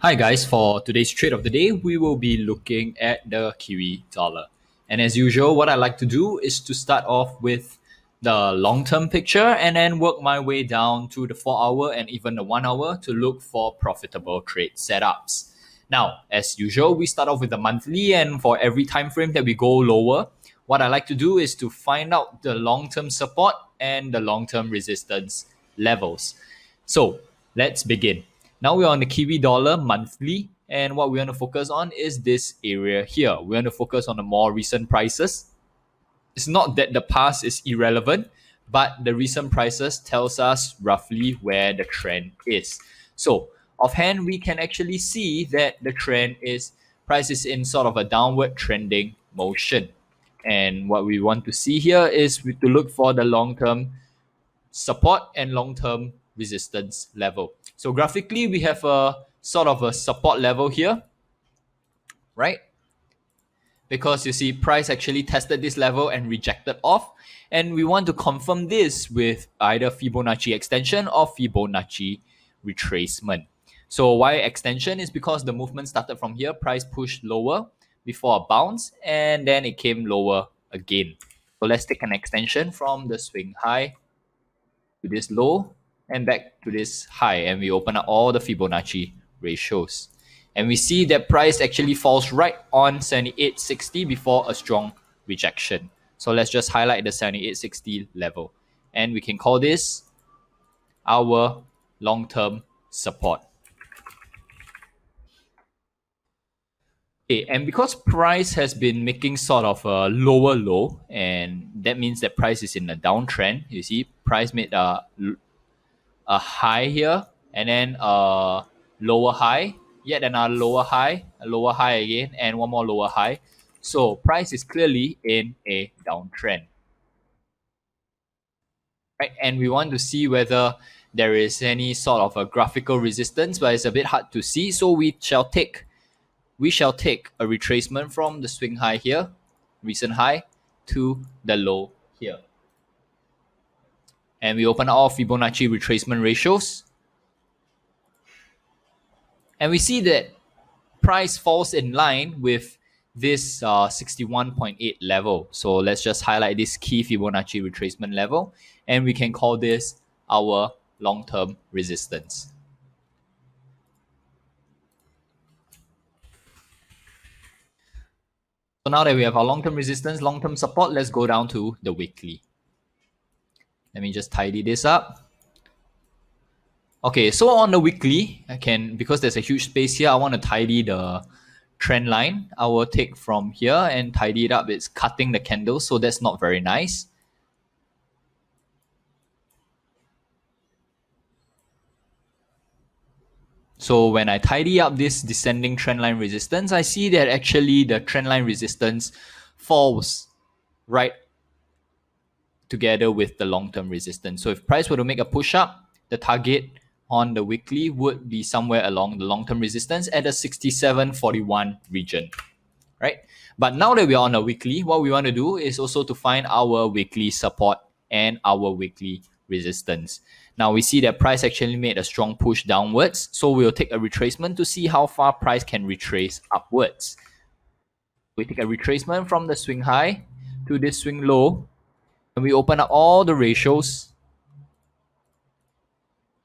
Hi guys, for today's trade of the day, we will be looking at the Kiwi dollar. And as usual, what I like to do is to start off with the long-term picture and then work my way down to the 4 hour and even the 1 hour to look for profitable trade setups. Now, as usual, we start off with the monthly, and for every time frame that we go lower, what I like to do is to find out the long-term support and the long-term resistance levels. So let's begin. Now we're on the Kiwi dollar monthly, and what we want to focus on is this area here. We want to focus on the more recent prices. It's not that the past is irrelevant, but the recent prices tells us roughly where the trend is. So offhand, we can actually see that the trend is price is in sort of a downward trending motion. And what we want to see here is to look for the long-term support and long-term resistance level. So graphically, we have a sort of a support level here, right? Because you see price actually tested this level and rejected off. And we want to confirm this with either Fibonacci extension or Fibonacci retracement. So why extension is because the movement started from here, price pushed lower before a bounce, and then it came lower again. So let's take an extension from the swing high to this low and back to this high, and we open up all the Fibonacci ratios. And we see that price actually falls right on 78.60 before a strong rejection. So let's just highlight the 78.60 level. And we can call this our long-term support. Okay, and because price has been making sort of a lower low, and that means that price is in a downtrend. You see, price made a high here, and then a lower high, yet another lower high, a lower high again, and one more lower high. So price is clearly in a downtrend. Right? And we want to see whether there is any sort of a graphical resistance, but it's a bit hard to see. So we shall take a retracement from the swing high here, recent high, to the low here. And we open all Fibonacci retracement ratios. And we see that price falls in line with this 61.8 level. So let's just highlight this key Fibonacci retracement level, and we can call this our long-term resistance. So now that we have our long-term resistance, long-term support, let's go down to the weekly. Let me just tidy this up. Okay, so on the weekly, because there's a huge space here, I want to tidy the trend line. I will take from here and tidy it up. It's cutting the candle, so that's not very nice. So when I tidy up this descending trendline resistance, I see that actually the trendline resistance falls right together with the long-term resistance. So if price were to make a push up, the target on the weekly would be somewhere along the long-term resistance at the 67.41 region, right? But now that we are on a weekly, what we want to do is also to find our weekly support and our weekly resistance. Now we see that price actually made a strong push downwards, so we'll take a retracement to see how far price can retrace upwards. We take a retracement from the swing high to this swing low, and we open up all the ratios.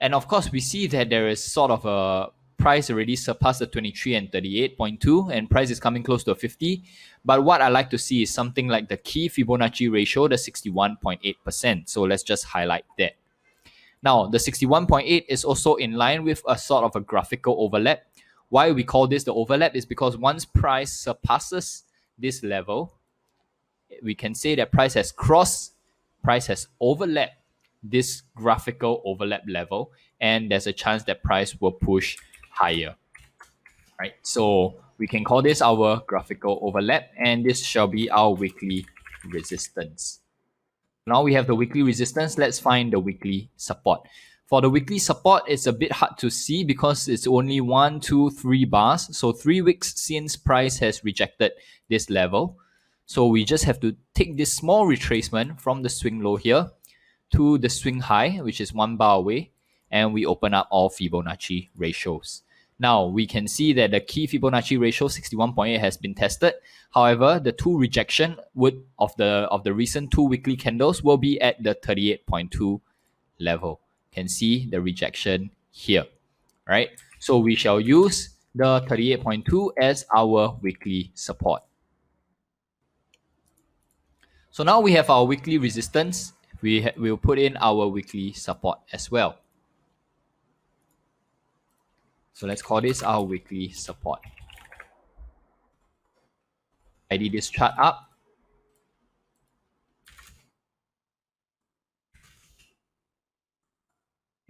And of course, we see that there is sort of a price already surpassed the 23 and 38.2, and price is coming close to a 50. But what I like to see is something like the key Fibonacci ratio, the 61.8%. So let's just highlight that. Now, the 61.8 is also in line with a sort of a graphical overlap. Why we call this the overlap is because once price surpasses this level, we can say that price has overlapped this graphical overlap level, and there's a chance that price will push higher, right? So we can call this our graphical overlap, and this shall be our weekly resistance. Now we have the weekly resistance. Let's find the weekly support. For the weekly support, it's a bit hard to see because it's only 1, 2, 3 bars. So 3 weeks since price has rejected this level. So we just have to take this small retracement from the swing low here to the swing high, which is 1 bar away, and we open up all Fibonacci ratios. Now we can see that the key Fibonacci ratio 61.8 has been tested. However, the two rejection would of the recent two weekly candles will be at the 38.2 level. Can see the rejection here, right? So we shall use the 38.2 as our weekly support. So now we have our weekly resistance. We'll put in our weekly support as well. So let's call this our weekly support. Tidy this chart up.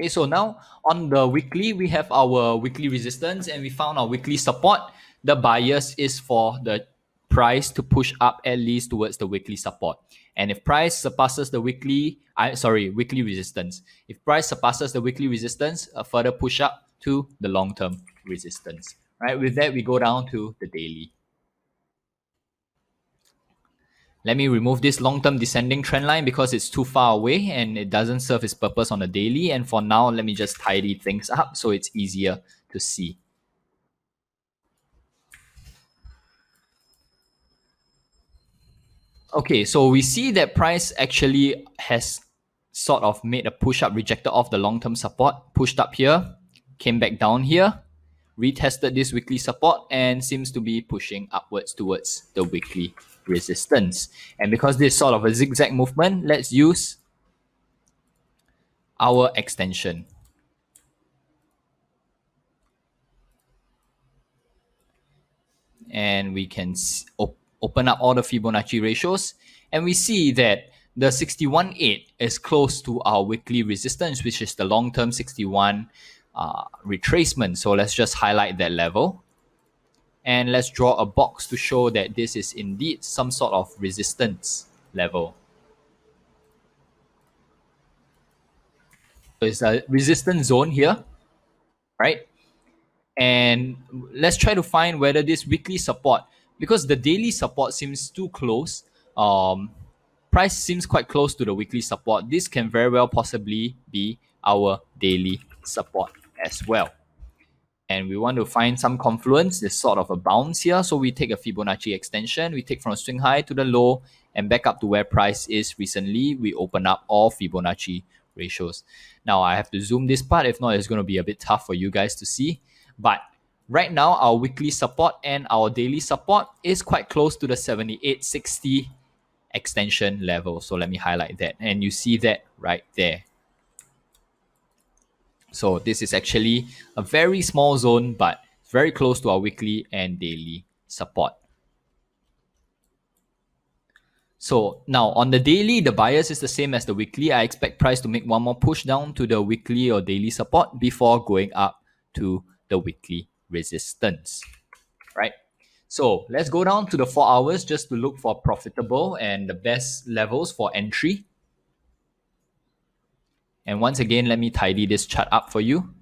Okay, so now on the weekly, we have our weekly resistance and we found our weekly support. The bias is for the price to push up at least towards the weekly support. And if price surpasses the weekly resistance. If price surpasses the weekly resistance, a further push up to the long-term resistance. Right, with that, we go down to the daily. Let me remove this long-term descending trend line because it's too far away and it doesn't serve its purpose on a daily. And for now, let me just tidy things up so it's easier to see. Okay, so we see that price actually has sort of made a push up, rejected off the long-term support, pushed up here, came back down here, retested this weekly support, and seems to be pushing upwards towards the weekly resistance. And because this is sort of a zigzag movement, let's use our extension. And we can open up all the Fibonacci ratios, and we see that the 61.8 is close to our weekly resistance, which is the long-term 61 retracement. So let's just highlight that level. And let's draw a box to show that this is indeed some sort of resistance level. So it's a resistance zone here, right? And let's try to find whether this weekly support, because the daily support seems too close, price seems quite close to the weekly support. This can very well possibly be our daily support as well. And we want to find some confluence, this sort of a bounce here. So we take a Fibonacci extension, we take from a swing high to the low and back up to where price is recently. We open up all Fibonacci ratios. Now I have to zoom this part, if not it's going to be a bit tough for you guys to see. But right now our weekly support and our daily support is quite close to the 78.60 extension level. So let me highlight that, and you see that right there. So this is actually a very small zone, but very close to our weekly and daily support. So now on the daily, the bias is the same as the weekly. I expect price to make one more push down to the weekly or daily support before going up to the weekly resistance, right? So let's go down to the 4 hours just to look for profitable and the best levels for entry. And once again, let me tidy this chart up for you.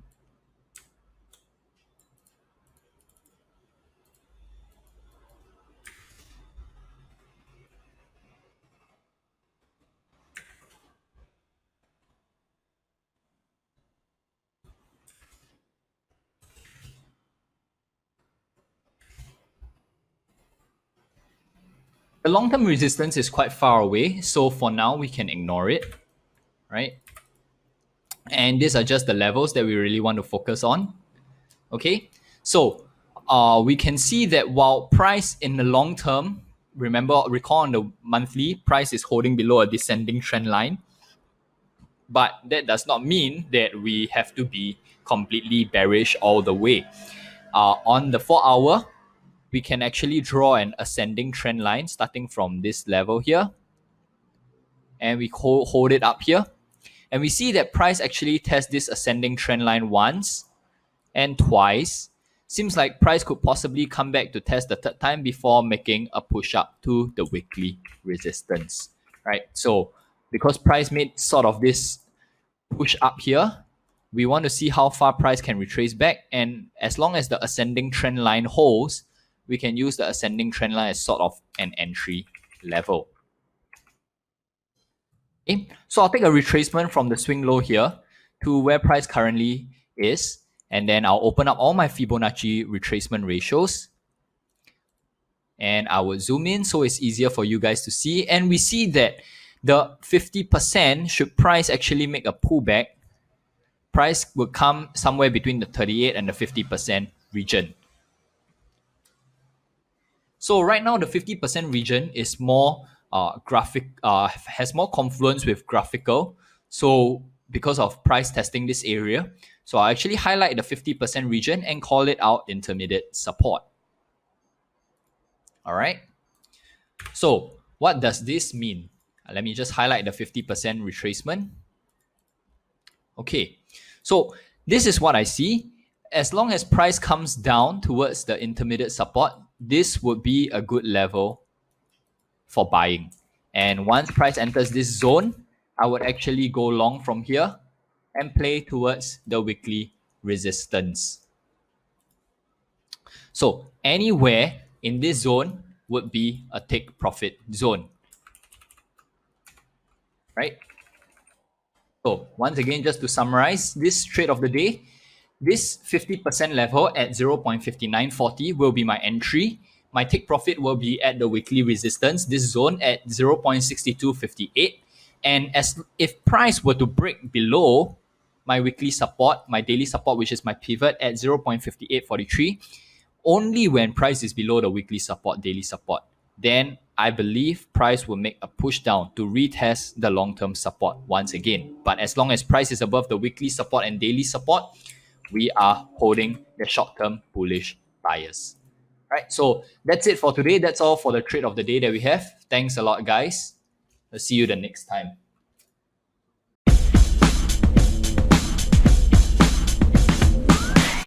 The long-term resistance is quite far away, so for now we can ignore it, right? And these are just the levels that we really want to focus on. Okay, so we can see that while price in the long term, recall on the monthly, price is holding below a descending trend line. But that does not mean that we have to be completely bearish all the way. On the 4 hour, we can actually draw an ascending trend line starting from this level here. And we hold it up here. And we see that price actually tests this ascending trend line once and twice. Seems like price could possibly come back to test the third time before making a push up to the weekly resistance, right? So because price made sort of this push up here, we want to see how far price can retrace back. And as long as the ascending trend line holds, we can use the ascending trend line as sort of an entry level. Okay, so I'll take a retracement from the swing low here to where price currently is. And then I'll open up all my Fibonacci retracement ratios. And I will zoom in so it's easier for you guys to see. And we see that the 50%, should price actually make a pullback, price will come somewhere between the 38 and the 50% region. So right now, the 50% region is more has more confluence with graphical. So because of price testing this area, so I actually highlight the 50% region and call it out intermediate support. All right. So what does this mean? Let me just highlight the 50% retracement. Okay. So this is what I see. As long as price comes down towards the intermediate support, this would be a good level for buying. And once price enters this zone, I would actually go long from here and play towards the weekly resistance. So anywhere in this zone would be a take profit zone, right? So once again, just to summarize this trade of the day, this 50% level at 0.5940 will be my entry. My take profit will be at the weekly resistance, this zone at 0.6258. And if price were to break below my weekly support, my daily support, which is my pivot at 0.5843, only when price is below the weekly support, daily support, then I believe price will make a push down to retest the long-term support once again. But as long as price is above the weekly support and daily support, we are holding the short-term bullish bias. Right, so that's it for today. That's all for the trade of the day that we have. Thanks a lot, guys. I'll see you the next time.